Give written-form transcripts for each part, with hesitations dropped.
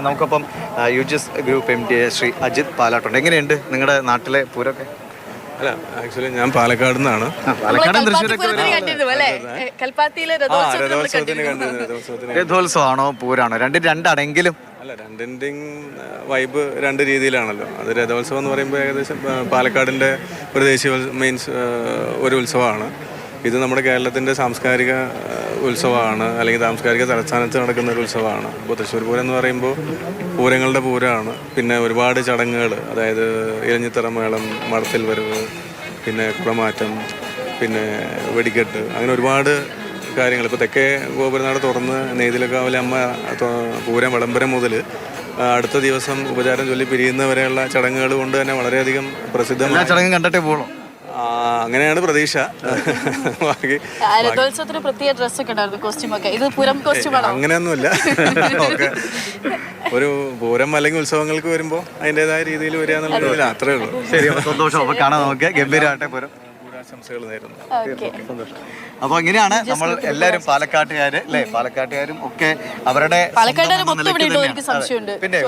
നമുക്കപ്പം യുജിസ് group MD Shri Ajith പാലാട്ടുണ്ട്. എങ്ങനെയുണ്ട് നിങ്ങളുടെ നാട്ടിലെ പൂരമൊക്കെ? അല്ല, ആക്ച്വലി ഞാൻ പാലക്കാട് നിന്നാണ്. പാലക്കാടും തൃശ്ശൂരൊക്കെ രഥോത്സവമാണോ പൂരാണോ? രണ്ടാണെങ്കിലും അല്ല, രണ്ടിൻ്റെയും വൈബ് രണ്ട് രീതിയിലാണല്ലോ. അത് രഥോത്സവം എന്ന് പറയുമ്പോൾ ഏകദേശം പാലക്കാടിൻ്റെ ഒരു ദേശീയ മീൻസ് ഒരു ഉത്സവമാണ്. ഇത് നമ്മുടെ കേരളത്തിൻ്റെ സാംസ്കാരിക ഉത്സവമാണ്, അല്ലെങ്കിൽ സാംസ്കാരിക തലസ്ഥാനത്ത് നടക്കുന്ന ഒരു ഉത്സവമാണ്. ഇപ്പോൾ തൃശ്ശൂർ പൂരം എന്ന് പറയുമ്പോൾ പൂരങ്ങളുടെ പൂരമാണ്. പിന്നെ ഒരുപാട് ചടങ്ങുകൾ, അതായത് ഇലഞ്ഞിത്തറ മേളം, മടത്തിൽ വരവ്, പിന്നെ കുടമാറ്റം, പിന്നെ വെടിക്കെട്ട്, അങ്ങനെ ഒരുപാട് കാര്യങ്ങൾ. ഇപ്പോൾ തെക്കേ ഗോപുരനാട് തുറന്ന് നെയ്തിലക്കാവിലെ അമ്മ പൂരം വിളംബരം മുതൽ അടുത്ത ദിവസം ഉപചാരം ചൊല്ലി പിരിയുന്നവരെയുള്ള ചടങ്ങുകൾ കൊണ്ട് തന്നെ വളരെയധികം പ്രസിദ്ധമായ ചടങ്ങ് കണ്ടിട്ടേ പോകണം. അങ്ങനെയാണ് പ്രതീക്ഷ. രഥോത്സവത്തിന് പ്രത്യേക ഡ്രസ്സൊക്കെ ഉണ്ടായിരുന്നു, കോസ്റ്റ്യൂമൊക്കെ. ഇത് പൂരം കോസ്റ്റ്യൂമാണോ? അങ്ങനെയൊന്നുമില്ല. ഓക്കെ, ഒരു പൂരം അല്ലെങ്കിൽ ഉത്സവങ്ങൾക്ക് വരുമ്പോൾ അതിൻ്റെതായ രീതിയിൽ വരിക എന്നുള്ളതിൽ അത്രേ ഉള്ളൂ. ശരി, സന്തോഷം. അപ്പോൾ കാണാൻ നമുക്ക് ഗംഭീരമാട്ടെ പൂരം. ആശംസകൾ നേരുന്നു. സന്തോഷം. അപ്പോൾ ഇങ്ങനെയാണ് നമ്മൾ എല്ലാവരും പാലക്കാട്ടുകാര് അല്ലേ, പാലക്കാട്ടുകാരും ഒക്കെ അവരുടെ പിന്നെ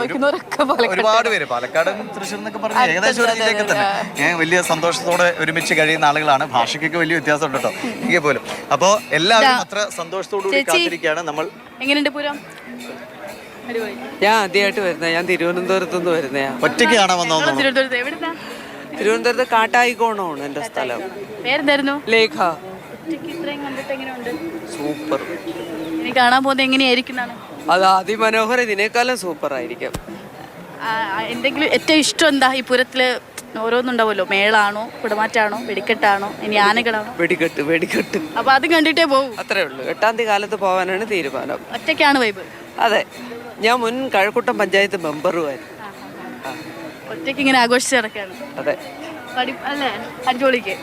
ഒരുപാട് പേര് പാലക്കാട് തൃശ്ശൂർ എന്നൊക്കെ പറഞ്ഞ ഏകദേശം ഒരു രീതിയിലേക്ക് തന്നെ വലിയ സന്തോഷത്തോടെ ഒരുമിച്ച് കഴിയുന്ന ആളുകളാണ്. ഭാഷയ്ക്കൊക്കെ വലിയ വ്യത്യാസം ഉണ്ട് കേട്ടോ, എങ്കിൽ പോലും. അപ്പോൾ എല്ലാവരും അത്ര സന്തോഷത്തോടുകൂടി കാത്തിരിക്കുകയാണ് നമ്മൾ. എങ്ങനെയുണ്ട് പൂരം? ഞാൻ ആദ്യമായിട്ട് വരുന്ന, ഞാൻ തിരുവനന്തപുരത്തുനിന്ന് വരുന്ന. ഒറ്റയ്ക്ക് കാണാൻ വന്നോ? തിരുവനന്തപുരത്ത് കാട്ടായിക്കോണമാണ് എൻ്റെ സ്ഥലം. പേരെന്തായിരുന്നു? ലേഖ. സൂപ്പർ. ഇനി കാണാൻ പോകുന്നത് എങ്ങനെയായിരിക്കും? അത് അതിമനോഹരം, ഇതിനേക്കാളും സൂപ്പർ ആയിരിക്കും. എന്തെങ്കിലും ഏറ്റവും ഇഷ്ടം എന്താ ഈ പൂരത്തില്? ഓരോന്നുണ്ടാവുമല്ലോ, മേളാണോ, കുടമാറ്റാണോ, വെടിക്കെട്ടാണോ, ഇനി ആനകളാണോ? വെടിക്കെട്ട്. അപ്പൊ അത് കണ്ടിട്ടേ പോകും? അത്രേ ഉള്ളൂ. 8-ാം തീയതി കാലത്ത് പോകാനാണ് തീരുമാനം. ഒറ്റയ്ക്കാണ് വൈബ്? അതെ, ഞാൻ മുൻ കഴക്കൂട്ടം പഞ്ചായത്ത് മെമ്പറുമായിരുന്നു. ഒറ്റയ്ക്ക് ഇങ്ങനെ ആഘോഷിച്ച് നടക്കാണ്. അതെ, അല്ലേ? അടിപൊളിക്ക്.